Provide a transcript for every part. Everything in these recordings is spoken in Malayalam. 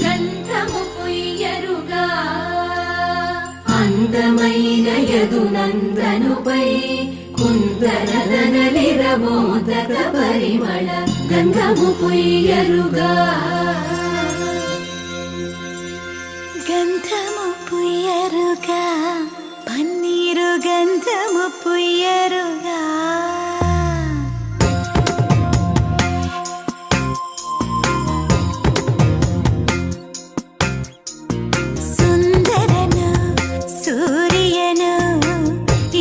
గంధము పుయ్యరుగా అందమైనయదు నందనుపై కుందరదనలిరమోదక పరిమళ గంధము పుయ్యరుగా గంధము పుయ్యరుగా పన్నీరు గంధము పుయ్యరుగా സുന്ദരനു സൂര്യനു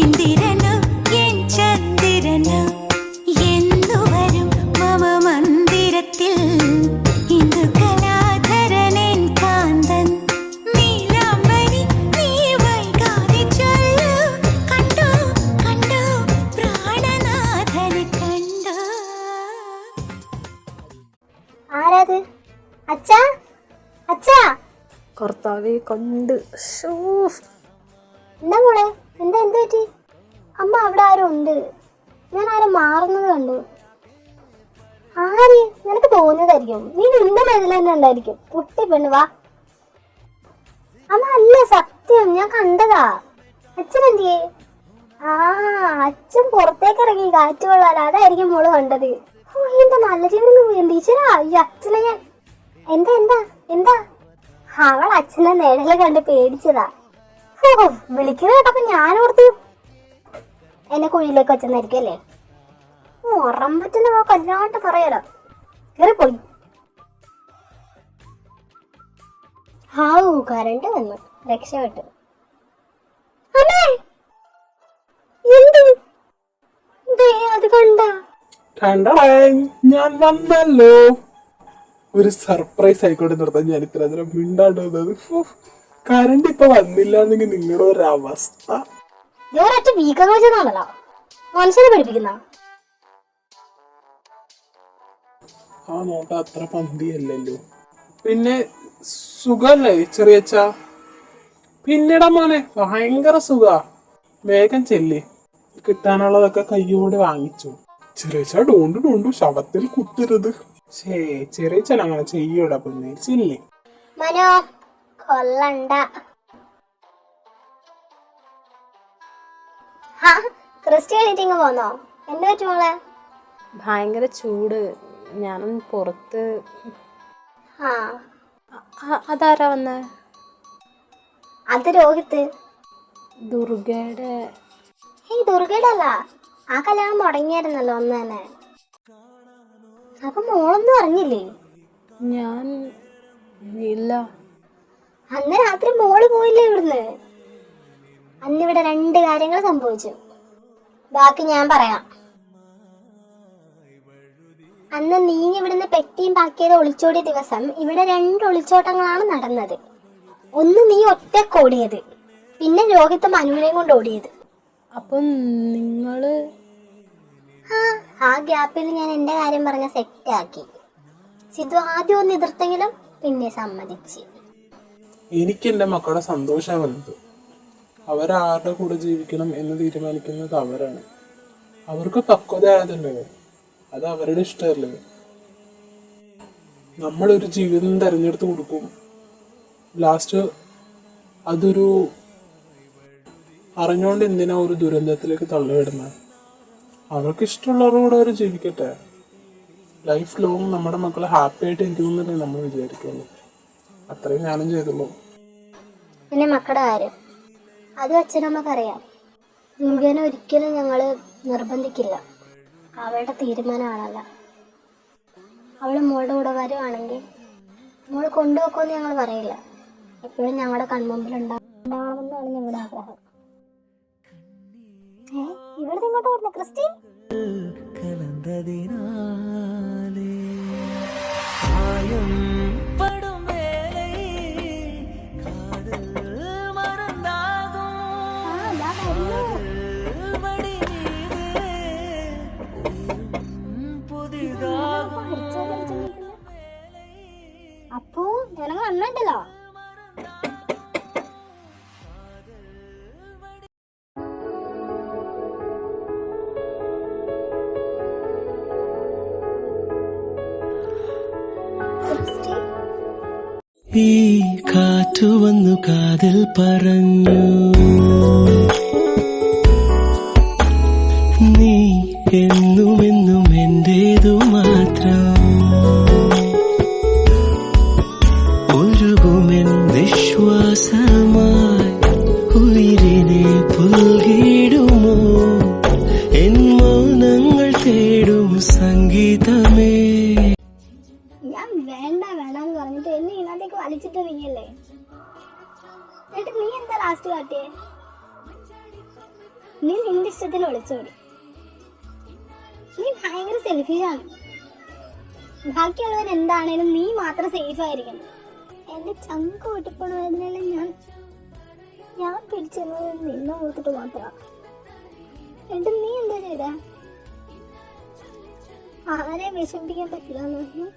ഇന്ദിരനു എൻ ചന്ദ്രനു എന്നു വരും മമ മന്ദിരത്തിൽ ഇന്ദു കലാധരനെൻ കാന്തൻ നീലാംബരി നീ വൈകാതെ ചൊല്ലു കണ്ടു കണ്ടു പ്രാണനാഥനെ കണ്ടു. ആരാത്? അച്ഛാ, അച്ഛാ. കർത്താവെ കണ്ട്. എന്താ മോളെ, എന്താ എന്ത് പറ്റി? അമ്മ അവിടെ ആരും ഉണ്ട്. ഞാൻ ആരും മാറുന്നത് കണ്ടു. ആര്? നിനക്ക് തോന്നിയതായിരിക്കും. നീ നിന്റെ മേഖല തന്നെ ഉണ്ടായിരിക്കും. കുട്ടി പെണ്ണ് വാ. അമ്മ അല്ല, സത്യം ഞാൻ കണ്ടതാ. അച്ഛൻ എന്തിയേ? ആ, അച്ഛൻ പുറത്തേക്ക് ഇറങ്ങി കാറ്റ് കൊള്ളാലോ, അതായിരിക്കും മോള് കണ്ടത്. ഓ, എന്റെ നല്ല ജീവൻ ടീച്ചറാ. ഈ അച്ഛനെ ഞാൻ എന്താ എന്താ എന്താ അവൾ അച്ഛനെ നേടല കണ്ട് പേടിച്ചതാ. ഓ, വിളിക്കുന്ന കേട്ടപ്പോ ഞാൻ ഓർത്തു എന്നെ കുഴിയിലേക്ക് വെച്ചെന്നായിരിക്കും അല്ലേ. ഉറം പറ്റുന്ന കൊല്ലാണ്ട് പറയാലോ. കേറിപ്പോയി. ഹാവൂ, കരണ്ട് വന്നു. രക്ഷപ്പെട്ടു. അമ്മേ, എന്ത്? ദേ, അത് കണ്ട ഞാൻ വന്നല്ലോ. ഒരു സർപ്രൈസ് ആയിക്കോട്ടെ നിർത്താൻ ഞാൻ ഇത്ര നേരം മിണ്ടാണ്ട് വന്നത്. കറണ്ട് ഇപ്പൊ വന്നില്ല എന്നെങ്കിൽ നിങ്ങളുടെ ഒരു അവസ്ഥ. ഒരൊറ്റ വീക്കം വെച്ചതാണല്ലോ മനുഷ്യനെ പഠിപ്പിക്കുന്ന. ആ നോട്ട അത്ര പന്തിയല്ലല്ലോ. പിന്നെ സുഖല്ലേ ചെറിയച്ച? പിന്നെടാ മോനെ, ഭയങ്കര സുഖ. വേഗം ചെല്ലി, കിട്ടാനുള്ളതൊക്കെ കയ്യോടെ വാങ്ങിച്ചു. ചെറിയച്ച ഡോണ്ടു ശവത്തിൽ കുത്തരുത്. ചെറിയച്ചൻ അങ്ങനെ ചെയ്യൂടാ പിന്നെ. ചില്ലേ മനോ, കൊല്ലണ്ട. ക്രിസ്ത്യൻ മീറ്റിംഗ് പോന്നോ? എന്ത് പറ്റും മോളെ? ഭയങ്കര ചൂട്. ഞാനൊന്ന് പുറത്ത്. അതാരാ വന്നേ? അത് രോഹിത്ത്. ദുർഗയുടെ. ഏയ്, ദുർഗയുടെ അല്ല. ആ കല്യാണം മുടങ്ങിയായിരുന്നല്ലോ അന്ന് തന്നെ. അപ്പൊ മോളൊന്നും അറിഞ്ഞില്ലേ? ഞാൻ ഇല്ല. അന്ന് രാത്രി മോള് പോയില്ലേ ഇവിടുന്ന്? അന്നിവിടെ 2 കാര്യങ്ങൾ സംഭവിച്ചു. ബാക്കി ഞാൻ പറയാം. അന്ന് നീ ഇവിടുന്ന് പെട്ടിയും പാക്കിയത് ഒളിച്ചോടിയ ദിവസം ഇവിടെ 2 ഒളിച്ചോട്ടങ്ങളാണ് നടന്നത്. ഒന്ന് നീ ഒറ്റക്കോടിയത്, പിന്നെ രോഹിത്ത് മനുവിനെയും കൊണ്ട് ഓടിയത്. അപ്പം നിങ്ങള്? ആ ഗ്യാപ്പിൽ ഞാൻ എന്റെ കാര്യം പറഞ്ഞ സെറ്റ് ആക്കി. സിദ്ധു ആദ്യം ഒന്ന് എതിർത്തെങ്കിലും പിന്നെ സമ്മതിച്ച്. എനിക്ക് എന്റെ മക്കളുടെ സന്തോഷം വലുത്. അവരാരുടെ കൂടെ ജീവിക്കണം എന്ന് തീരുമാനിക്കുന്നത് അവരാണ്. അവർക്ക് പക്വതയായതല്ലേ, അത് അവരുടെ ഇഷ്ടമല്ലേ. നമ്മളൊരു ജീവിതം തിരഞ്ഞെടുത്ത് കൊടുക്കും. ലാസ്റ്റ് അതൊരു അറിഞ്ഞുകൊണ്ട് എന്തിനാ ഒരു ദുരന്തത്തിലേക്ക് തള്ളിവിടുന്നത്? അവർക്ക് ഇഷ്ടമുള്ളവരുടെ കൂടെ അവർ ജീവിക്കട്ടെ. ലൈഫ് ലോങ് നമ്മുടെ മക്കൾ ഹാപ്പി ആയിട്ട് ഇരിക്കുമെന്നല്ലേ നമ്മൾ വിചാരിക്കുള്ളൂ. അത്രയും ഞാനും ചെയ്തുള്ളൂ. പിന്നെ മക്കളുടെ കാര്യം അത് അച്ഛനമ്മക്കറിയാം. ദുർഗനെ ഒരിക്കലും ഞങ്ങൾ നിർബന്ധിക്കില്ല. അവളുടെ തീരുമാനമാണല്ല. അവൾ മോളുടെ കൂടെ വരുവാണെങ്കിൽ മോൾ കൊണ്ടുപോക്കുമെന്ന് ഞങ്ങൾ പറയില്ല. എപ്പോഴും ഞങ്ങളുടെ കൺമുമ്പിൽ ഉണ്ടാവണമെന്നാണ് ഞങ്ങളുടെ ആഗ്രഹം. ഇവിടെ ഇങ്ങോട്ട് ഓടുന്ന ക്രിസ്റ്റി. അപ്പോ ഞങ്ങൾ വന്നിട്ടല്ലോ. ഈ കാറ്റു വന്നു കാതിൽ പറഞ്ഞു നീ എന്നുമെന്നും എന്റേതു മാത്രം ഒഴുകുമെൻ വിശ്വാസമായി ഉയിരിനെ പുൽകിടുമോ എൻ മൗനങ്ങൾ തേടും സംഗീതമേ. ഞാൻ വേണ്ടെന്ന് പറഞ്ഞിട്ട് എന്നെ ഇതിനകത്തേക്ക് വലിച്ചിട്ട് നീയല്ലേ. എന്നിട്ട് നീ എന്താ ലാസ്റ്റ് കാട്ടിയേ? നീ നിന്റെ ഇഷ്ടത്തിന് ഒളിച്ചോടി. നീ ഭയങ്കര സെൽഫിഷാണ്. ബാക്കിയുള്ളവർ എന്താണേലും നീ മാത്രം സേഫ് ആയിരിക്കണം. എന്റെ ചങ്ക് പൊട്ടിപ്പോണ വേദനയെല്ലാം ഞാൻ പിടിച്ചെന്നത് നിന്നെ ഓർത്തിട്ട് മാത്രമാണ്. എന്നിട്ട് നീ എന്താ ചെയ്തേ? ആരെയും വിഷമിപ്പിക്കാൻ പറ്റില്ല എന്ന് പറഞ്ഞു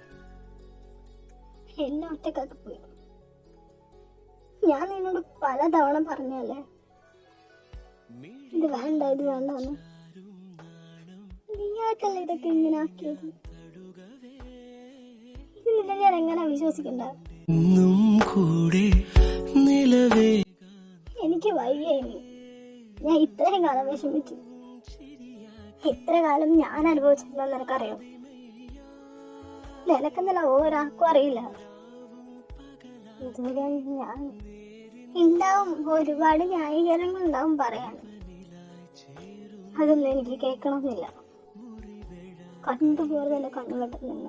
എന്നെ ഒറ്റക്കാക്കി പോയി. ഞാൻ നിന്നോട് പല തവണ പറഞ്ഞല്ലേ ഇത് വേണ്ടെന്ന്. നീയായിട്ടല്ല ഇതൊക്കെ ഇങ്ങനെ ആക്കിയത്. ഇത് നിന്നെ ഞാൻ എങ്ങനെ വിശ്വസിക്കണ്ട? എനിക്ക് വയ്യ ഇനി. ഞാൻ ഇത്രയും കാലം വിഷമിച്ചു. ഇത്ര കാലം ഞാൻ അനുഭവിച്ചിട്ടുണ്ടെന്ന് നിനക്കറിയോ? നിനക്കെന്നല്ല ഒരാൾക്കും അറിയില്ല. ഇതുവരെ ഞാൻ ഉണ്ടാവും, ഒരുപാട് ന്യായീകരണങ്ങൾ ഉണ്ടാവും പറയാൻ. അതൊന്നും എനിക്ക് കേൾക്കണമെന്നില്ല. കണ്ടുപോലെ തന്നെ കണ്ണുകെട്ടുന്നില്ല.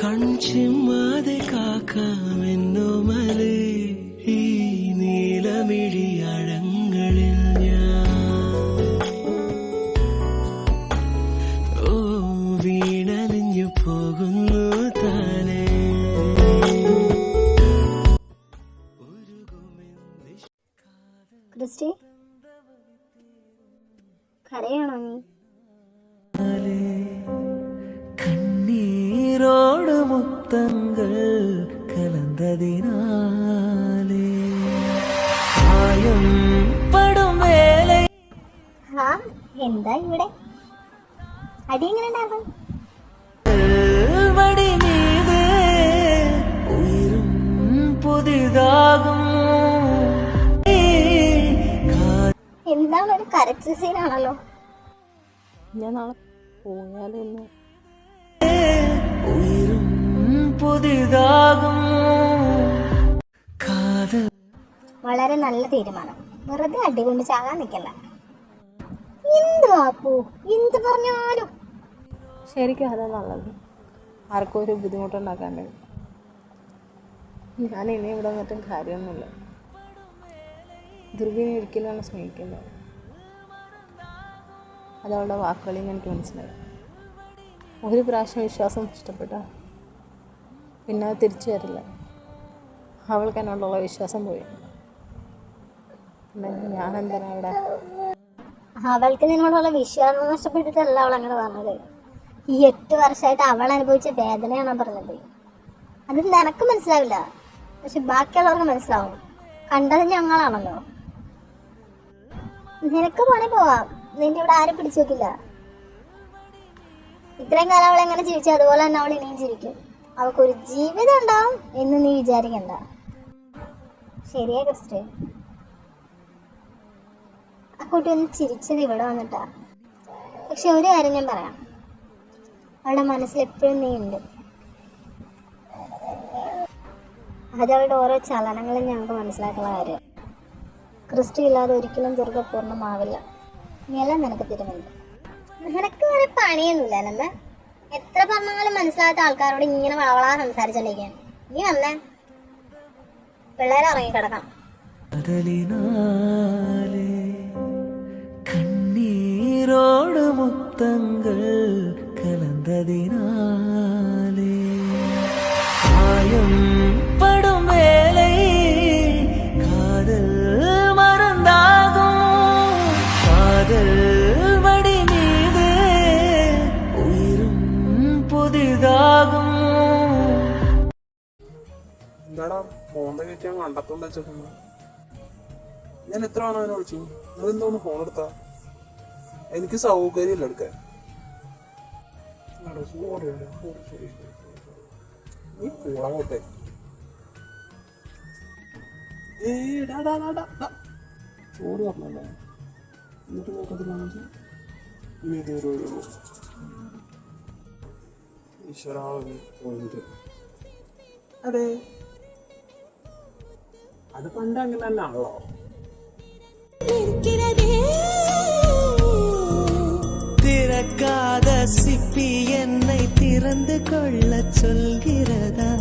കൺചിമ്മാതെ കാക്കാമെന്നോ മലേ ഈ നീലമിഴിയഴങ്ങളിൽ ഞാൻ ഓ വീണലിഞ്ഞു പോകുന്നു താനേ. ക്രിസ്റ്റി, കരയാണോ നീ? കണ്ണീരോട് മുത്തങ്ങൾ കലന്തതിനാലേ ആയം പടും വേള. ആ എന്താ ഇവിടെ അടി എങ്ങനെ ഉണ്ടാകും? വടി മീത് ഉയരും പുതിയതാകും. എന്താണ് ഒരു കരച്ചിൽ സീനാണല്ലോ. ഞാൻ നാളെ പോയാലൊന്ന് ഉയരും പുതിയതാകും. കാതൽ വളരെ നല്ല തീരുമാനം. വെറുതെ അടികൊണ്ട് ചാകാൻ നിൽക്കണ്ട. എന്ത് വാപ്പു എന്ത് പറഞ്ഞാലും ശരിക്കും അതാ നല്ലത്. ആർക്കും ഒരു ബുദ്ധിമുട്ടുണ്ടാക്കാണ്ട്. ഞാൻ ഇനി ഇവിടെ വന്നിട്ടും കാര്യമൊന്നുമില്ല. ദുർഗിനെ ഒരിക്കലാണ് സ്നേഹിക്കുന്നത്. അതവളുടെ വാക്കുകളിൽ നിന്ന് എനിക്ക് മനസ്സിലായി. ഒരു പ്രാവശ്യം വിശ്വാസം നഷ്ടപ്പെട്ട പിന്നെ അത് തിരിച്ചു വരില്ല. അവൾക്ക് എന്നോടുള്ള വിശ്വാസം പോയി. പിന്നെ ഞാൻ എന്തിനാ ഇവിടെ? അവൾക്ക് നിന്നോടുള്ള വിശ്വാസം നഷ്ടപ്പെട്ടിട്ടല്ല അവൾ അങ്ങനെ പറഞ്ഞത്. ഈ 8 വർഷമായിട്ട് അവൾ അനുഭവിച്ച വേദനയാണ് പറഞ്ഞത്. അത് നിനക്ക് മനസ്സിലാവില്ല, പക്ഷെ ബാക്കിയുള്ളവർക്ക് മനസ്സിലാവും. കണ്ടത് ഞങ്ങളാണല്ലോ. നിനക്ക് പണി പോവാം, നിന്റെ ഇവിടെ ആരും പിടിച്ചു വെക്കില്ല. ഇത്രയും കാലം അവൾ എങ്ങനെ ജീവിച്ചു അതുപോലെ തന്നെ അവൾ ഇനിയും ജീവിക്കും. അവൾക്കൊരു ജീവിതം ഉണ്ടാവും എന്ന് നീ വിചാരിക്കണ്ട. ശരിയാ ക്രിസ്റ്റേ? ആ കുട്ടി ഒന്ന് ചിരിച്ചത് ഇവിടെ വന്നിട്ടാ. പക്ഷെ ഒരു കാര്യം ഞാൻ പറയാം, അവളുടെ മനസ്സിൽ എപ്പോഴും നീ ഉണ്ട്. അതവളുടെ ഓരോ ചലനങ്ങളും ഞങ്ങൾക്ക് മനസ്സിലാക്കുന്ന കാര്യം. ക്രിസ്റ്റി ഇല്ലാതെ ഒരിക്കലും ദുർഗ പൂർണ്ണമാവില്ല. ഇനിയെല്ലാം നിനക്ക് തിരുമുണ്ട്. നിനക്ക് വരെ പണിയൊന്നുമില്ല നമ്മ. എത്ര പറഞ്ഞാലും മനസ്സിലാകാത്ത ആൾക്കാരോട് ഇങ്ങനെ വളവളാ സംസാരിച്ചോണ്ടിരിക്കാൻ. നീ വന്നേ, പിള്ളേരെ ഇറങ്ങിക്കിടക്കാം. കണ്ണീരോട് മുത്തങ്ങൾ കലന്തതിനാലേ ആയം പടും വേളை കാതൽ മറந்தாകും. കാതൽ വടി மீது ഉയരും പുതിയതാകും. എന്താടാ മോന്ത കയറ്റി ഞാൻ കണ്ടത്തോണ്ട് വെച്ചേക്കുന്നു. ഞാൻ എത്ര തവണ അവനെ വിളിച്ചു, നിങ്ങളെന്തോന്ന് ഫോൺ എടുത്താ? എനിക്ക് സൗകര്യമില്ല എടുക്കാൻ. നീ പോളങ്ങോട്ടെ. ചോറ് പറഞ്ഞല്ലോ, എന്നിട്ട് നോക്കത്തില്ലാണെങ്കിൽ ഇനി ഇതൊരു ഒഴിവോ ഈശ്വരാവി പോയിന്റ്. അതെ, അത് പണ്ട് അങ്ങനെ തന്നെ ആണല്ലോ. திறக்காத சிப்பி என்னை திறந்து கொள்ள சொல்கிறதா?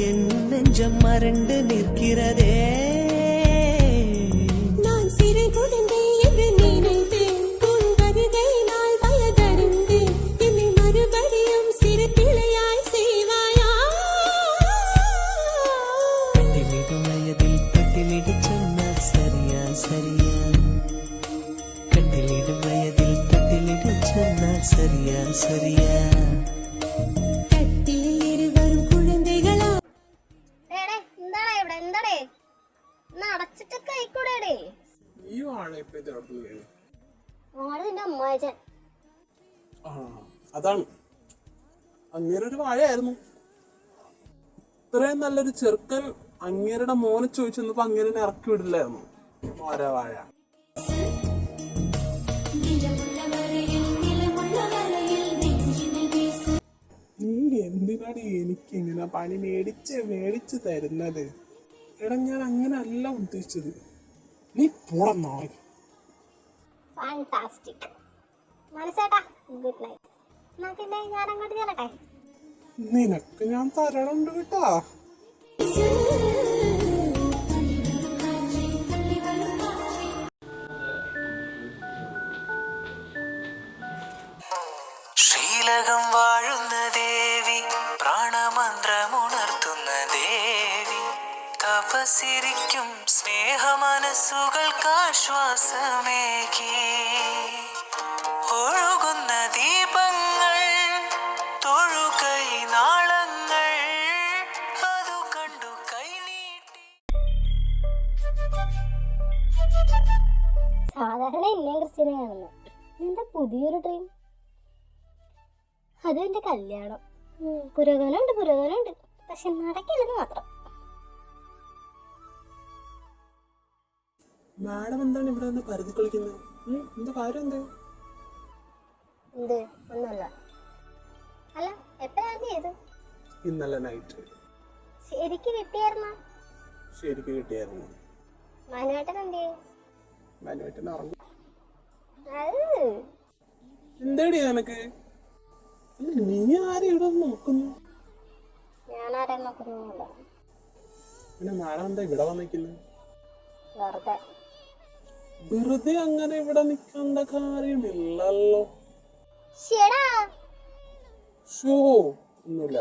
என் நெஞ்சம் மறண்டு நிற்கிறதே. நான் சிறு குழந்தை என்று நினைத்தேன், உன் வருகை நாள் வயதறிந்தேன், என்னை மறுபடியும் சிறு பிள்ளையாய் செய்வாயா? கட்டிலிடும் வயதில் தொட்டிலிடு சொன்னால் சரியா சரியா? கட்டிலிடும் வயதில் தொட்டிலிடு சொன்னால் சரியா சரியா? கட்டிலில் இருவரும் குழந்தைகளா? എന്താടേ ഇവിടെ എന്താടേ അടച്ചിട്ടൊക്കെ ആയിക്കൂടെ? ഈ വാഴ ഇപ്പൊ ഇതിറക്കുക. ഓള് നിന്റെ അമ്മായച്ചൻ. ആ അതാണ്, അങ്ങേരൊരു വാഴയായിരുന്നു. ഇത്രയും നല്ലൊരു ചെറുക്കൻ അങ്ങേരുടെ മോനെ ചോദിച്ചപ്പോ അങ്ങേരെ ഇറക്കി വിടില്ലായിരുന്നു. ഓരോ വാഴ നീ എന്തിനാണ് എനിക്ക് ഇങ്ങനെ പണി മേടിച്ച് തരുന്നത്? എടാ, ഞാൻ അങ്ങനെ അല്ല ഉദ്ദേശിച്ചത്. നീ പോടന്നായി. ഫാന്റാസ്റ്റിക് മനസ്സേട്ടാ, ഗുഡ് നൈറ്റ്. എന്നാ പിന്നെ ഞാൻ അങ്ങോട്ട് ചെല്ലട്ടെ. നിനക്ക് ഞാൻ തരണുണ്ട് കേട്ടാ. ശ്രീലകം വാഴുന്ന ദേവി, പ്രാണമന്ത്രമുണർത്തുന്ന ദേവി, തപസിരിക്കും സ്നേഹമനസ്സുകൾക്കാശ്വാസമേകി, ഒഴുകുന്ന ദീപങ്ങൾ, തൊഴുകൈ നാളങ്ങൾ, അതു കണ്ടു കൈനീട്ടി. സാധാരണ എന്നെയും ക്രിസ്ത്യനെ കാണുന്നത്. നിന്റെ പുതിയൊരു ഡ്രീം? അതും എന്റെ കല്യാണം. പുരോഗമനമുണ്ട്, പക്ഷെ നടക്കില്ലെന്ന് മാത്രം. മാഡം എന്താണ് ഇവിടെ നിന്ന് പരുതി കളിക്കുന്നത്? എന്താ കാര്യം? എന്ത്? ഒന്നുമല്ല. അല്ല, എപ്പോഴാ ചെയ്ത്? ഇന്നലെ നൈറ്റ്. ശരിക്ക് കിട്ടിയായിരുന്നോ? ശരിക്ക് കിട്ടിയായിരുന്നു. മനുവേട്ടൻ എന്ത്? മനുവേട്ടൻ ഉറങ്ങി. അത് എന്താടി നിനക്ക്? നീ ആരും ഇവിടെ നോക്കുന്നു? ഞാനാരെ നോക്കുന്നില്ല. പിന്നെ മാഡം എന്താ ഇവിടെ വന്നിരിക്കുന്നത്? വെറുതെ അങ്ങനെ ഇവിടെ നിൽക്കേണ്ട കാര്യമില്ലല്ലോ. ഷോ ഒന്നുമില്ല.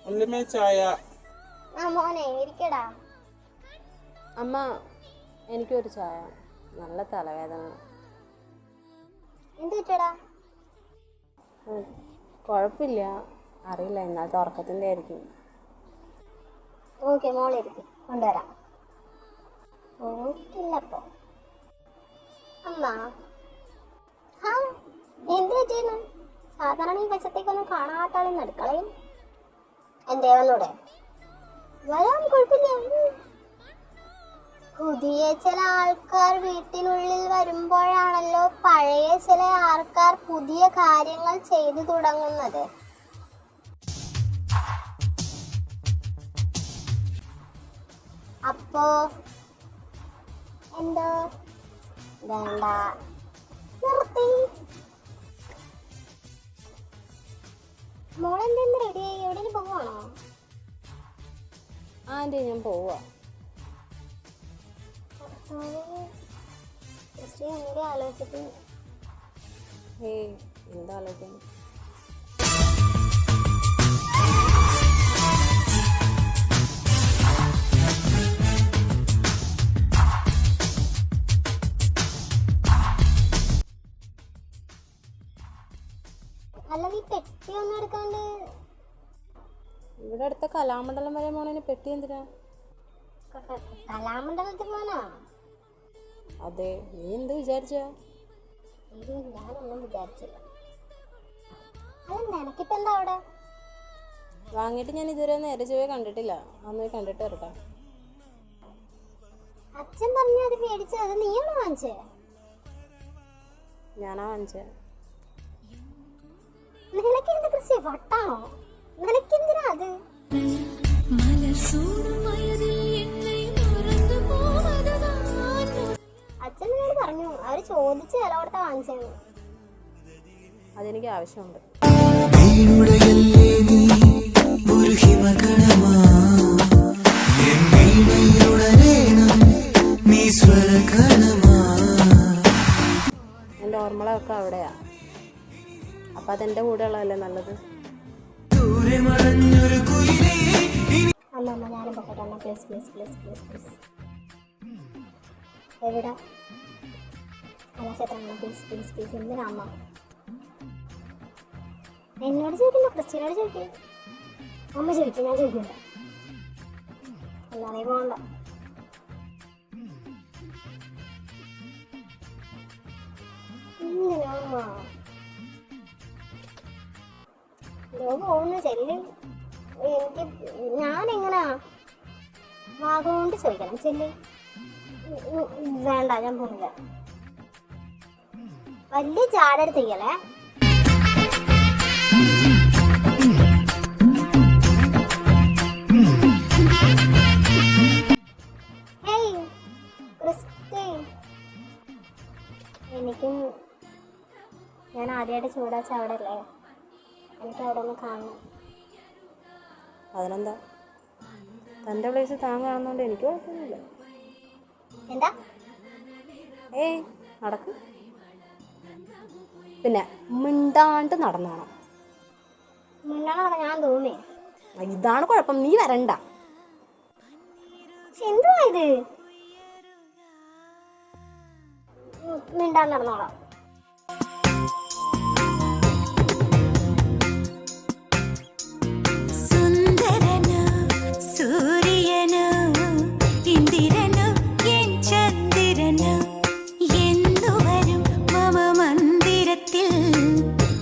ഒന്നുമേ ചായ. മോനെ ഇരിക്കടാ. അമ്മ, എനിക്കൊരു ചായ. നല്ല തലവേദന. എന്ത് കിട്ടടാ? കുഴപ്പമില്ല, അറിയില്ല, ഇന്നലത്തെ ഉറക്കത്തിൻ്റെ ആയിരിക്കും. ഓക്കെ, മോളെ ഇരിക്കും, കൊണ്ടുവരാം. ഓക്കില്ലപ്പോ അമ്മ. ആ എന്ത് പറ്റിയെന്ന്? സാധാരണ ഈ വശത്തേക്കൊന്നും കാണാത്ത ആളെന്ന് അടുക്കളയും. എന്തേ വന്നൂടെ? വരാം, കുഴപ്പമില്ല. പുതിയ ചില ആൾക്കാർ വീട്ടിനുള്ളിൽ വരുമ്പോഴാണല്ലോ പഴയ ചില ആൾക്കാർ പുതിയ കാര്യങ്ങൾ ചെയ്തു തുടങ്ങുന്നത്. അപ്പോ എന്തോ വേണ്ട, നിർത്തി. മോളെന്തെന്ന് റെഡിയായി? എവിടെയും പോവാണോ? ആൻറ്റി, ഞാൻ പോവാ. ആലോചിച്ചിട്ട് ഏയ്, എന്താ ആലോചിക്കുന്നത്? അല്ല, നീ പെട്ടി ഒന്നും എടുക്കാണ്ട് ഇവിടെ അടുത്ത കലാമണ്ഡലം വരെ മോനെ പെട്ടി എന്തിനാ? കലാമണ്ഡലത്തിൽ പോവാനോ? അതെ, നീ എന്ത് വിചാരിച്ചാ? ഞാനൊന്നും വിചാരിച്ചില്ല. അല്ല, നിനക്കിപ്പോ എന്താ അവിടെ? വാങ്ങിയിട്ട് ഞാൻ ഇതുവരെ നേരെ ചൊവ്വേ കണ്ടിട്ടില്ല. അന്ന് പോയി കണ്ടിട്ട് വരട്ടെ. അച്ഛൻ പറഞ്ഞു അത് മേടിച്ചത്, അത് നീയാണോ വാങ്ങിച്ചേ? ഞാനാ വാങ്ങിച്ചേ. നിനക്ക് എന്ത് കൃഷി വട്ടാണോ? നിനക്കെന്തിനാ അത്? അച്ഛൻ എന്നോട് പറഞ്ഞു അവര് ചോദിച്ച് വില കൊടുത്താ വാങ്ങിച്ചേന്ന്. അതെനിക്ക് ആവശ്യമുണ്ട്. വീണുടയല്ലേ നീ ഒരു ഹിമകണമാ, എൻ വീണയിലുടനേണം നീ സ്വരകണമാ. എൻ്റെ ഓർമ്മകളൊക്കെ അവിടെയാ. അപ്പം അതെൻ്റെ കൂടെ ഉള്ളതല്ലേ നല്ലത്. ദൂരെ മറഞ്ഞൊരു കുയിലേ അമ്മ ഞാനും പൊക്കട്ടെ അമ്മ, please please please please please. എവിടെ കലാക്ഷേത്രം? Please please please. എന്തിനാ അമ്മ? എന്നോട് ചോദിക്കണ്ട, ക്രിസ്ത്യനോട് ചോദിക്കേ. അമ്മ ചോദിക്കും, ഞാൻ ചോദിക്കില്ല. അല്ലാതെ പോകണ്ട. എന്തിനാ പോകുന്നു ചെല്ലി? എനിക്ക് ഞാനെങ്ങനാ വാഗോണ്ട് ചോദിക്കണം ചെല്ലി? വേണ്ട, ഞാൻ പോണില്ല. വലിയ ചാടെടുത്തിക്കല്ലേ. എനിക്കും ഞാൻ ആദ്യമായിട്ട് ചൂടാച്ച അവിടെ അല്ലേ, എനിക്ക് അവിടെ ഒന്ന് കാണണം. അതിനെന്താ, തൻ്റെ പ്ലേസ് താൻ കാണുന്നതുകൊണ്ട് എനിക്ക് കുഴപ്പമൊന്നുമില്ല. എന്താ? ഏയ് നടക്ക്. പിന്നെ മിണ്ടാണ്ട് നടന്നോണം. മുന്നാണ് ഞാൻ തോന്നി. ഇതാണ് കുഴപ്പം, നീ വരണ്ട. പക്ഷെ എന്തുവാ ഇത്? മിണ്ടാൻ നടന്നോളാം. സുന്ദരനു സൂര്യനു ഇന്ദിരനു എൻ ചന്ദ്രനു എന്നുവരും മമ മന്ദിരത്തിൽ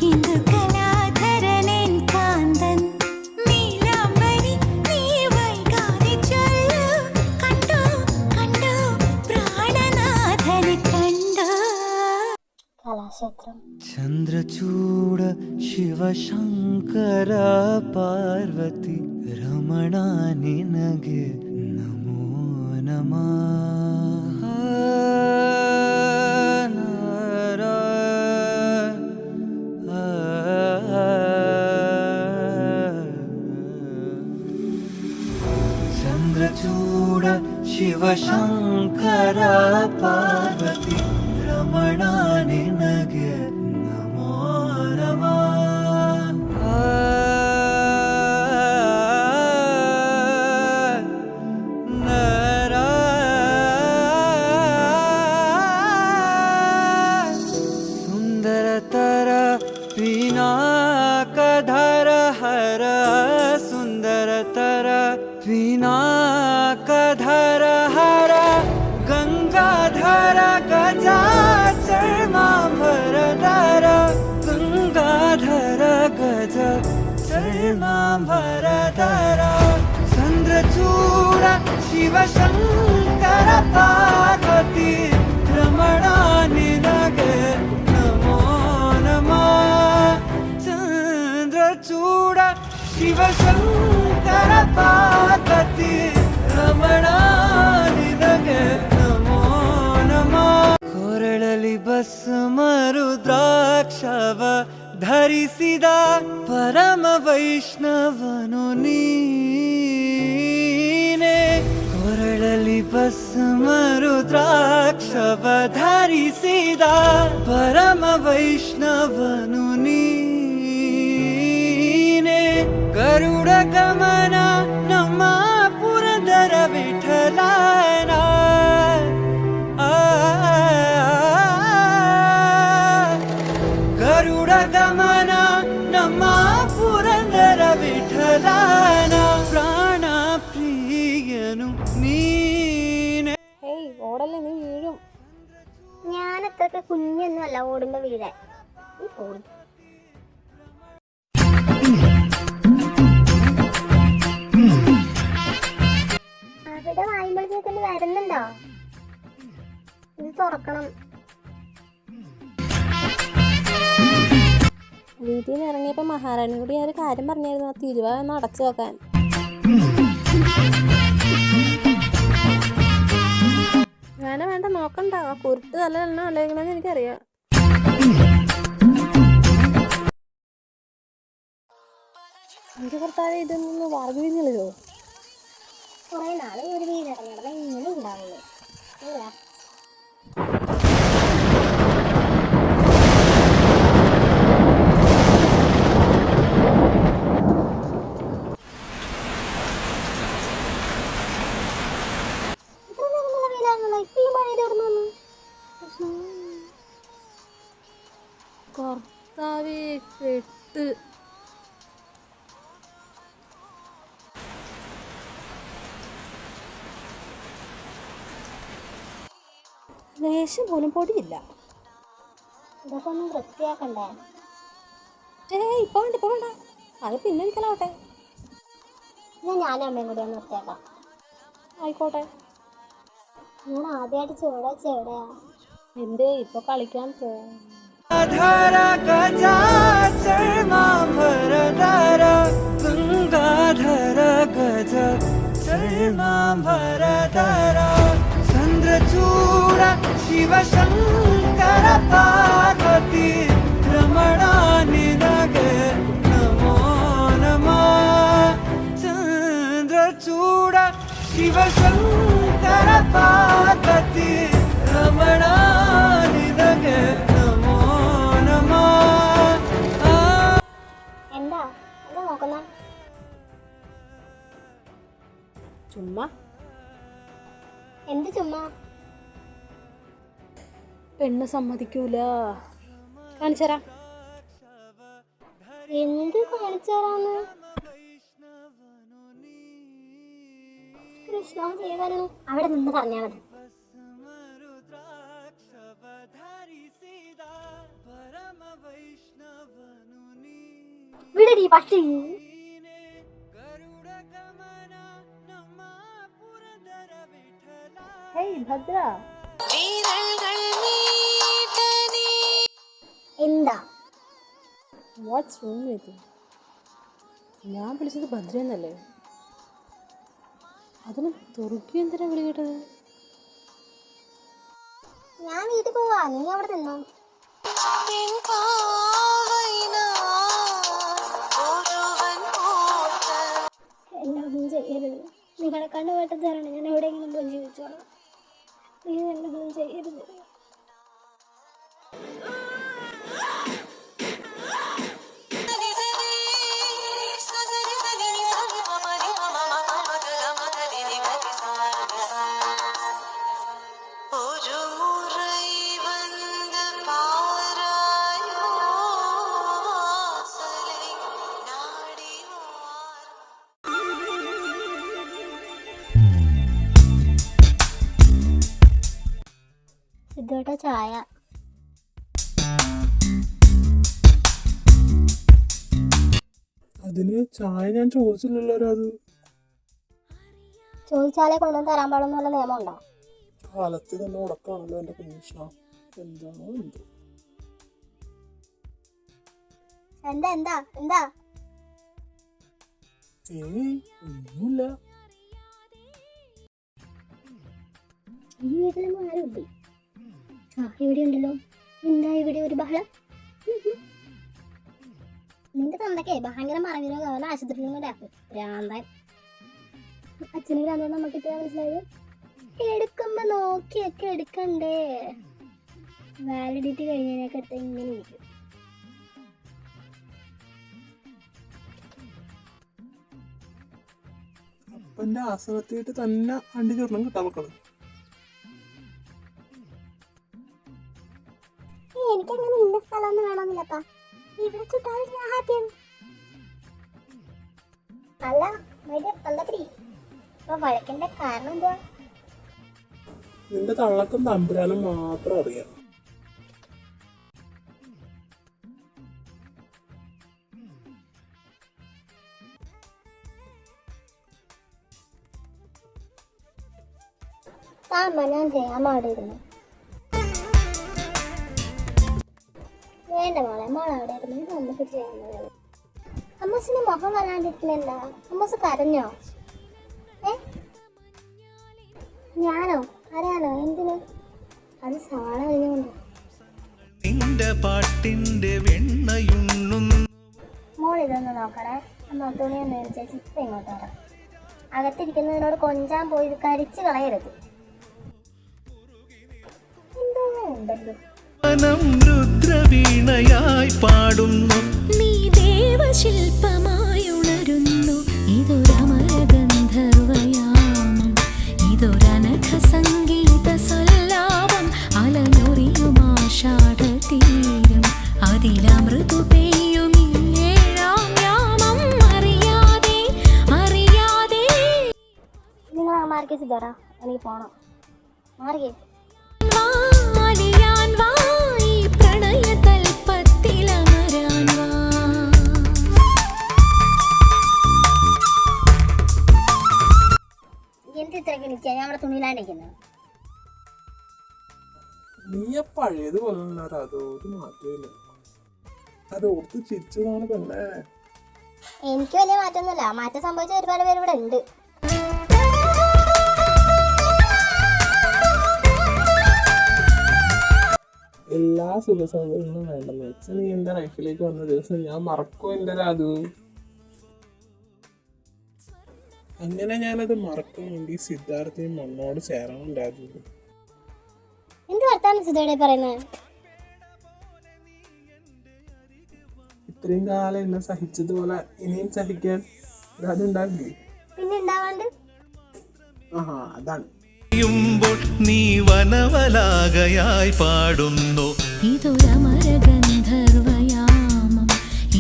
ഇന്ദു കലാധരനൻ കാന്തൻ നീലാംബരി നീ വൈകാതെ ചൊല്ലു കണ്ടു കണ്ടു പ്രാണനാഥനെ കണ്ടു. കലാക്ഷേത്രം. ചന്ദ്രചൂഡ ಶಿವಶಂಕರ ಪಾರ್ವತಿ ರಮಣ ನಿನಗೆ ನಮೋ ನಮಃ. ಚಂದ್ರಚೂಡ ಶಿವಶಂಕರ ಪಾರ್ವತಿ ರಮಣ ನಿನಗೆ ನಮೋ ನಮಃ. ಸುಂದರತರ ಪಿನಾಕಧರ ಹರ ಸುಂದರತರ ಪಿನಾಕಧರ ಹರ ಗಂಗಾಧರ ಗಜಾಚರ್ಮಾಂಬರಧರ ಗಂಗಾಧರ ಗಜ ಚರ್ಮಾಂಬರಧರ ಚಂದ್ರಚೂಡ ಶಿವಶಂಕರ ಪಾರ್ವತಿ ರಮಣ ನಿನಗೆ ನಮೋ ನಮಃ. ಚಂದ್ರಚೂಡ ಶಿವಶಂಕರ ಪಾರ್ವತಿ ರಮಣ ನಿನಗೆ ನಮೋ ನಮಃ. ಕೊರಳಲಿ ಭಸ್ಮ ರುದ್ರಾಕ್ಷವ ಧರಿಸಿದ ಪರಮ ವೈಷ್ಣವನು ನೀನೆ. ಕೊರಳಲಿ ಭಸ್ಮ ರುದ್ರಾಕ್ಷವ ಧರಿಸಿದ ಪರಮ ವೈಷ್ಣವನು ನೀನೆ. ಗರುಡ ಗಮನ ನಮ್ಮ ಪುರಂದರ ವಿಠಲನ ಗರುಡ ಗಮನ ನಮ್ಮ ಪುರಂದರ ವಿಠಲನ ಪ್ರಾಣ ಪ್ರಿಯನು ನೀನೆ. ഹേയ് ഓടല്ലേ, നീ വീഴും. ഞാൻ അത്രക്ക് കുഞ്ഞൊന്നുമല്ല ഓടുമ്പോ വീഴാൻ. നീ ഓടും. അവിടെ വായുമ്പോഴത്തേക്കൊന്ന് വരുന്നുണ്ടോ? ആക്കണം. വീട്ടിൽ നിന്ന് ഇറങ്ങിയപ്പോൾ മഹാറാണിയോട് ഞാൻ ഒരു കാര്യം പറഞ്ഞായിരുന്നു, ആ തിരുവ ഒന്ന് അടച്ചു വെക്കാൻ. വേണ്ട നോക്കണ്ട, കുരുട്ട് നല്ല എണ്ണ അല്ലെങ്കിലെന്ന് എനിക്കറിയാം. എനിക്ക് ഭർത്താവ് ഇതൊന്ന് വാർഗ് വീഞ്ഞല്ലോ. കുറെ നാളെ ഒരു വീടിറങ്ങണം ഇങ്ങനെ ഉണ്ടാവുള്ളൂ. കർത്താവേ പെട്ട്. ലേശം പോലും പൊടിയില്ല. ഇതൊക്കെ ഒന്നും വൃത്തിയാക്കണ്ടേ? ഇപ്പൊ വേണ്ട, അത് പിന്നെ ഒരിക്കലാവട്ടെ. ഞാനും അമ്മയും കൂടി ഒന്ന് വൃത്തിയാക്കാം. ആയിക്കോട്ടെ. ഞാൻ ആദ്യമായിട്ട് ചൂടാ ചെവിടെയാ. എന്തേ ഇപ്പൊ കളിക്കാൻ പോ. ചന്ദ്രചൂഡ ശിവശങ്കര പാർവതി രമണ നിനഗേ നമോ നമഃ. ചന്ദ്രചൂഡ ശിവശങ്കര പാർവതി രമണ നിനഗേ നമോ നമഃ. എന്താ നോക്കുന്ന? ചുമ്മാ. എന്ത് ചുമ്മാ? പെണ്ണ് സമ്മതിക്കൂല. കാണിച്ചരാ. എന്ത് കാണിച്ചാരാന്ന്? കൃഷ്ണ ദേവനു അവിടെ നിന്ന് പറഞ്ഞാൽ മതി. വിടടി പട്ടി. ഭദ്ര എന്താ? What's wrong with you? ഞാൻ വിളിച്ചത് ഭദ്രന്നല്ലേ? അതിന് തുറക്കി എന്തിനാ വിളി കേട്ടത്? ഞാൻ വീട്ടിൽ പോവാ, നീ അവിടെ നിന്നോ. എന്നൊന്നും ചെയ്യരുത്. നിങ്ങളെ കണ്ണു വെട്ടത്തരാണ്. ഞാൻ എവിടെയെങ്കിലും പോയി ജീവിച്ചോളാം. നീ എന്നൊന്നും ചെയ്യരുത്. ഇതോടെ ചായ. അതിന് ചായ ഞാൻ ചോദിച്ചില്ലല്ലോ. അത് ചോദിച്ചാലേ കൊണ്ടുവന്ന് തരാൻ പാടുന്നുള്ള നിയമം ഉണ്ടോ? കാലത്ത് തന്നെ ഉടക്കാണല്ലോ എൻ്റെ കൃഷ്ണ. എന്താണോ എന്തോ. എന്താ എന്താ എന്താ? ഒന്നുമില്ല. ഈ വീട്ടിലൊന്നും ആരുമില്ലേ? ഇവിടെ ഉണ്ടല്ലോ. എന്താ ഇവിടെ ഒരു ബഹളം? നിന്റെ തന്തക്കേ ഭയങ്കര മറവിനോ അവൻ ആശുപത്രിയിൽ നിന്ന് ഭ്രാന്താൻ. അച്ഛന് ഭ്രാന്താൻ നമുക്കിട്ട് മനസ്സിലായത്. എടുക്കുമ്പോ നോക്കിയൊക്കെ എടുക്കണ്ടേ? വാലിഡിറ്റി കഴിഞ്ഞതിനൊക്കെ എടുത്ത് ഇങ്ങനെ ഇരിക്കും. അപ്പൻ്റെ ആസനത്തിയിട്ട് തന്നെ അണ്ടി ചൂർണം കിട്ടാൻ മക്കള്. എനിക്കങ്ങനെ ഇന്ന സ്ഥലമൊന്നും വേണമെന്നില്ലപ്പാ. ഇവിടെ ചുട്ടാലും ഞാൻ ഹാപ്പിയാണ്. അല്ല തന്തപ്പടി, ഇപ്പൊ വഴക്കിന്റെ കാരണം എന്താ? നിന്റെ തള്ളക്കും തമ്പുരാനും മാത്രം അറിയാം. ഞാൻ ചെയ്യാൻ പാടിയിരുന്നു. വേണ്ട മോളെ, മോൾ അവിടെ ഇരുന്ന് ഇത് നമുക്ക് ചെയ്യുന്നതാണ്. അമ്മൂസിന്റെ മുഖം വരാണ്ടിരിക്കണല്ല. അമ്മൂസ് കരഞ്ഞോ? ഞാനോ കരയാനോ? എന്തിന്? അത് സാള കഴിഞ്ഞുകൊണ്ട്. നിന്റെ പാട്ടിന്റെ വെണ്ണയുണ്ണുന്നു. മോൾ ഇതൊന്ന് നോക്കണേ. അമ്മ തുണിയൊന്ന് ചേച്ചി ഇപ്പം ഇങ്ങോട്ട് വരാം. അകത്തിരിക്കുന്നതിനോട് കൊഞ്ചാൻ പോയി കരിച്ച് കളയരുത്. എന്തോ ഉണ്ടല്ലോ. രുദ്രവീണയായി പാടുന്നു, നീ ദേവശില്പമായി ഉണരുന്നു. ഇതൊരമരഗന്ധർവയാമം, ഇതൊരനഘ സംഗീത സല്ലാപം. അലനൊറിയുമാഷാഢതീരം, അതിലമൃതു പെയ്യും ഏഴാം യാമം. അറിയാതെ അറിയാതെ നിങ്ങൾ ആ മാർക്കേ സിദ്ധോടാ, എനിക്ക് പോണം. മാർക്കേ വാലിയാൻ വാ, ഈ പ്രണയതൽപ്പത്തിലമരാൻ വാ. എന്ത് ഇത്രയ്ക്ക് നിൽക്കുക? ഞാൻ അവിടെ തുണിയിലാണ്ടിരിക്കുന്നത്. നീ പഴയതുപോലെ അതൊരു മാറ്റമില്ല. അത് ഓർത്ത് ചിരിച്ചതാണ് പെണ്ണേ. എനിക്ക് വലിയ മാറ്റമൊന്നുമില്ല. മാറ്റം സംഭവിച്ച ഒരുപാട് പേര് ഇവിടെ ഉണ്ട്. എല്ലാ സുഖ സൗകര്യങ്ങളും വേണ്ടെന്ന് വെച്ചാൽ നീ എന്റെ ലൈഫിലേക്ക് വന്ന ദിവസം ഞാൻ മറക്കോ എന്റെ രാധു? അങ്ങനെ ഞാനത് മറക്കാൻ വേണ്ടി സിദ്ധാർത്ഥയും മണ്ണോട് ചേരണം രാധു. എന്ത് വർത്താനം സിദ്ധോടെ പറയുന്നത്? ഇത്രയും കാലം എന്നെ സഹിച്ചതുപോലെ ഇനിയും സഹിക്കാൻ രാധു ഉണ്ടാവില്ലേ? പിന്നെ ഉണ്ടാവാണ്ട്. ആഹാ അതാണ്. നീ വനവലാകയായി പാടുന്നു, ഇതൊരമരഗന്ധർവയാമം,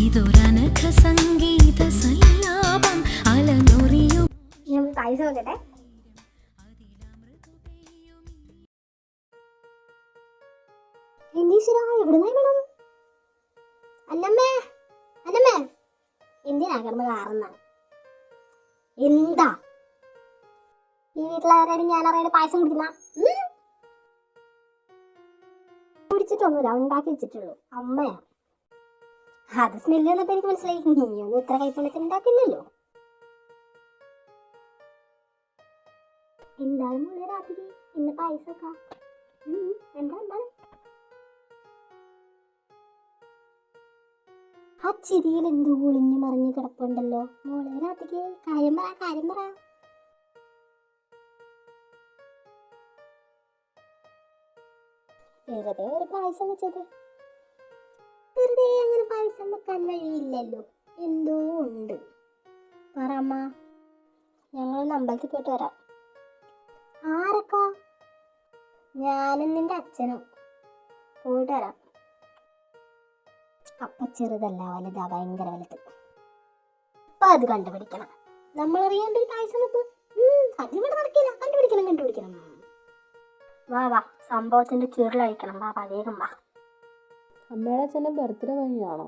ഇതൊരനഘ സംഗീത സല്ലാപം. അലനൊറിയും ഞാൻ പൈസ നോക്കട്ടെ. എവിടുന്നായി വേണം? അന്നമ്മേ, അന്നമ്മേ, എന്തിനാ കിടന്ന് കാറുന്ന? എന്താ ഈ വീട്ടിലാരും ഞാൻ അറിയാണ്ട് പായസം കുടിക്കുന്ന? കുടിച്ചിട്ടൊന്നുമില്ല, ഉണ്ടാക്കി വെച്ചിട്ടുള്ളൂ. അമ്മയാ അത് സ്മെല്ല് വന്നപ്പോ എനിക്ക് മനസ്സിലായി നീയൊന്നും ഇത്ര കൈപ്പണത്തിൽ ഉണ്ടാക്കില്ലല്ലോ. എന്താണ് മുഴുവൻ രാത്രി ഇന്ന് പായസമൊക്കെ? എന്താണ് ആ ചിരിയിൽ എന്തോ ഒളിഞ്ഞു മറിഞ്ഞ് കിടപ്പുണ്ടല്ലോ. മോളെ രാത്രിക്ക് കാര്യം പറ, കാര്യം പറ. വെറുതെ ഒരു പായസം വെച്ചത്. വെറുതെ അങ്ങനെ പായസം വെക്കാൻ വഴിയില്ലല്ലോ. എന്തോ ഉണ്ട്. പറ അമ്മ, ഞങ്ങളൊന്ന് അമ്പലത്തിൽ പോയിട്ട് വരാം. ആരൊക്കെ? ഞാനും നിന്റെ അച്ഛനും പോയിട്ട് വരാം. അപ്പ ചെറുതല്ല വലുതാ, ഭയങ്കര വലുത്. അപ്പൊ അത് കണ്ടുപിടിക്കണം. നമ്മൾ അറിയാണ്ട് ഒരു പായസം വെപ്പ് അതിവിടെ നടക്കില്ല. കണ്ടുപിടിക്കണം. വാ വാ, സംഭവത്തിന്റെ ചുരുളഴിക്കണം. വാ വേഗം വാ. അമ്മയുടെ അച്ഛൻ്റെ ബർത്ത്ഡേ കഴിഞ്ഞാണോ?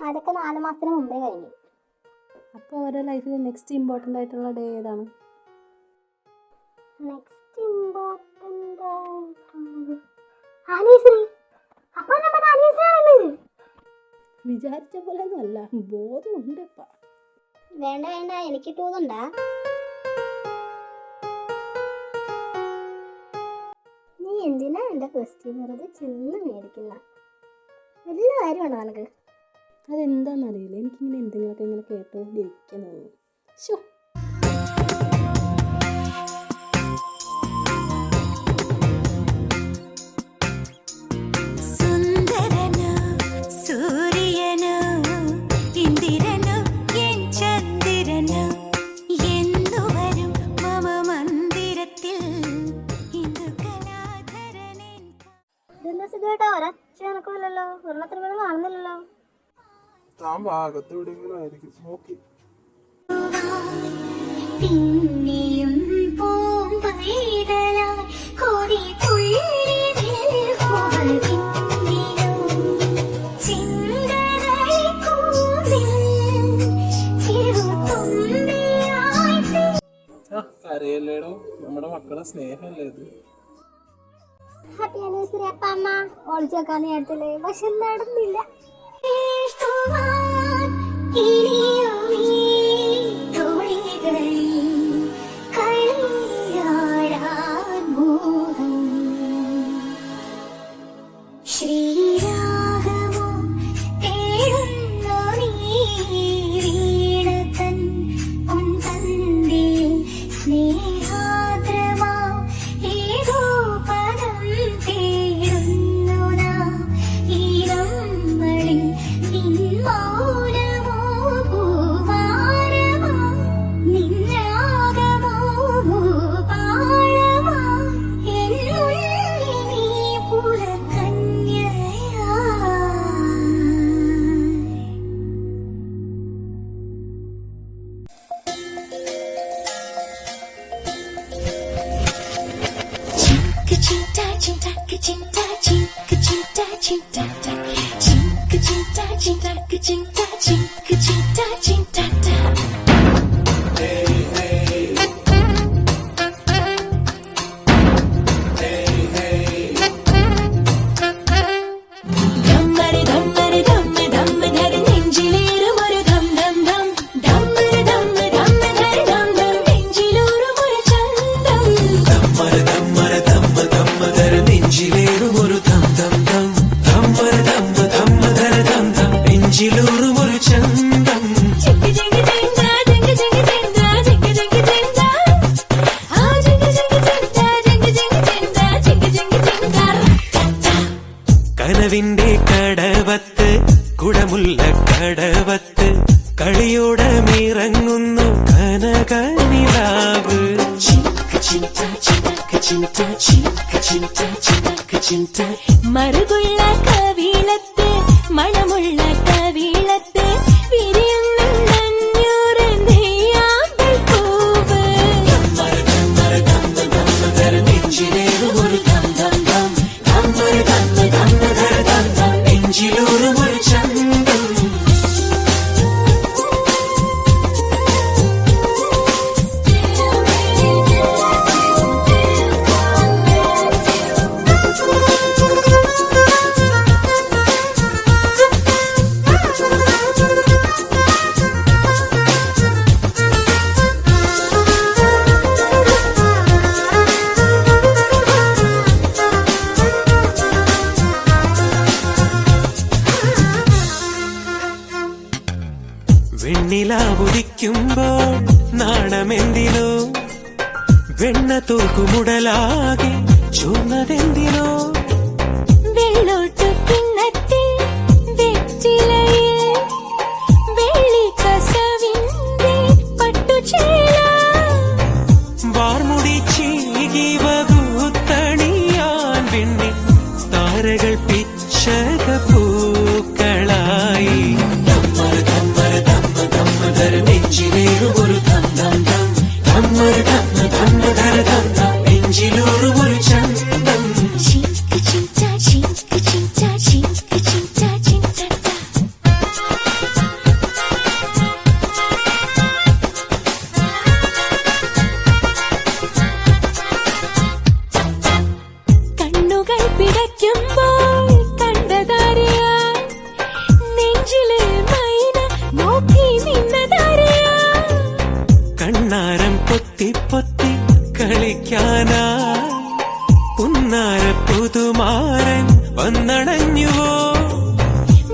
അതൊക്കെ 4 മാസത്തിന് മുമ്പേ കഴിഞ്ഞു. അപ്പോൾ അവരുടെ ലൈഫിൽ നെക്സ്റ്റ് ഇമ്പോർട്ടൻ്റ് ആയിട്ടുള്ള ഡേ ഏതാണ്? Next important anniversary. അപ്പൊ നമ്മുടെ ആനിവേഴ്സറി ആണ്. വിചാരിച്ച പോലെ ഒന്നുമല്ല, ബോധമുണ്ട് ഇപ്പം. വേണ്ട എനിക്ക് തോന്നണ്ടാ. നീ എന്തിനാ എന്റെ ക്രിസ്ത്യൻ വെറുതെ ചെന്ന് മേടിക്കുന്ന? എല്ലാ കാര്യമാണോ നിനക്ക്? അതെന്താണെന്നറിയില്ല, എനിക്കിങ്ങനെ എന്തെങ്കിലുമൊക്കെ ഇങ്ങനെ കേട്ടോണ്ടിരിക്കുന്നു. ശോ, ഒരച്ചനക്കല്ലോ, ഒരെണ്ണത്തിന് പോലും കാണുന്നില്ലല്ലോ. താൻ ഭാഗത്ത് എവിടെയെങ്കിലും ആയിരിക്കും, നോക്കി. പിന്നെയും കരയല്ലേടോ, നമ്മുടെ മക്കളുടെ സ്നേഹമല്ലേ ഇത്. ഹാപ്പി ആനിവേഴ്സറി അപ്പ അമ്മ. ഒളിച്ചു വെക്കാൻ നേരത്തില് പക്ഷെ നടന്നില്ല. ശ്രീരാഗമോ തേടുന്നു നീരീണതൻ പൊൻപന്തിൽ സ്നേഹാദ്രമാ ഏതോ പദം തേടുന്നു നാം ഈ നമ്മളിൽ നിൻ മൗനമോ പൂവാരമോ നിൻ രാഗമോ ഭൂപാളമോ എൻ മുന്നിൽ നീ പുലർകന്യയായി. Cinta cinta cinta cinta cinta cinta cinta cinta cinta cinta cinta cinta cinta. ധമ്മര ധമ്മര Dhamma Dhamma ധര നെഞ്ചിലേറും ഒരു ധം ധം ധം. ധമ്മര ധമ്മ ധമ്മ ധര ധം ധം നെഞ്ചിലൂറും ഒരു ചന്തം. ധമ്മര ധമ്മര ധമ്മ ധമ്മ ധര നെഞ്ചിലേറും ഒരു ധം ധം ധം. ധമ്മര ധമ്മ ധമ്മ ധര ധം ധം നെഞ്ചിലൂറും ഒരു ചന്തം. ജിംഗ ജിംഗ ജിംഗ ജിംഗ ജിംഗ ജിംഗ ജിംഗ ജിംഗ ജിംഗ. ആ ജിംഗ ജിംഗ ജിംഗ ജിംഗ ജിംഗ ജിംഗ ജിംഗ ജിംഗ ജിംഗ. കനവിന്റെ കടവത്ത് കുടമുള്ള കടവത്ത് കളിയോടെ മിറങ്ങുന്നു കനകനിലാവ്. മറുകുള്ള കവിളത്ത് മണമുള്ള കവിളത്ത് വിരിയുന്നൂറ് നെയ്യാമ്പൽ പൂവ്. നെഞ്ചിലേറും ഒരു ധം ധം ധം. ധമ്മര ധമ്മ ധമ്മ ധര ധം ധം നെഞ്ചിലൂറും ഒരു ചന്തം. വെണ്ണിലാവുദിക്കുമ്പോൾ നാണമെന്തിനോ വെണ്ണ തോൽക്കുമുടലാകെ ചൂന്നതെന്തിനോ. വെള്ളോട്ടു കിണ്ണത്തിൽ വെറ്റിലയിൽ വെള്ളിക്കസവിന്റെ പട്ടുചേല. വാർമുടി ചീകി വകുത്തണിയാൻ വെണ്ണി താരകൾ പിച്ചക പൂക്കളായി. ധമ്മര ധമ്മര ധമ്മ ധമ്മ ധര നെഞ്ചിലേറും ഒരു ധം ധം ധം. ധമ്മര ധമ്മ ധമ്മ ധര ധം ധം നെഞ്ചിലൂറും ഒരു ചന്തം. ചിങ്ക ചിങ്ക ചിങ്ക ചിങ്ക ചിങ്ക ചിങ്ക ചിങ്ക. കണ്ണുകൾ പിടയ്ക്കുമ്പോൾ കണ്ടതാരെയാ നെഞ്ചിലെ മൈന നോക്കി നിന്നതാരെയാ. കണ്ണാരം പൊത്തി പൊത്തി കളിക്കാനാ പുന്നാര പുതുമാരൻ വന്നണഞ്ഞുവോ.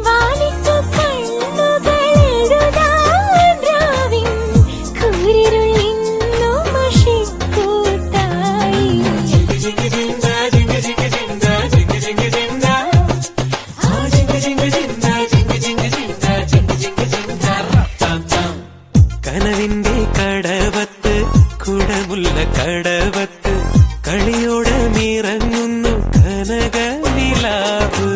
വാലിട്ടു കണ്ണുകളെഴുതാൻ രാവിൻ കൂരിരുൾ ഇന്നു മഷിക്കൂട്ടായി. കനവിന്റെ കടവത്ത് കുടമുള്ള കടവത്ത് കളിയോടെ മിറങ്ങുന്നു കനകനിലാവ്.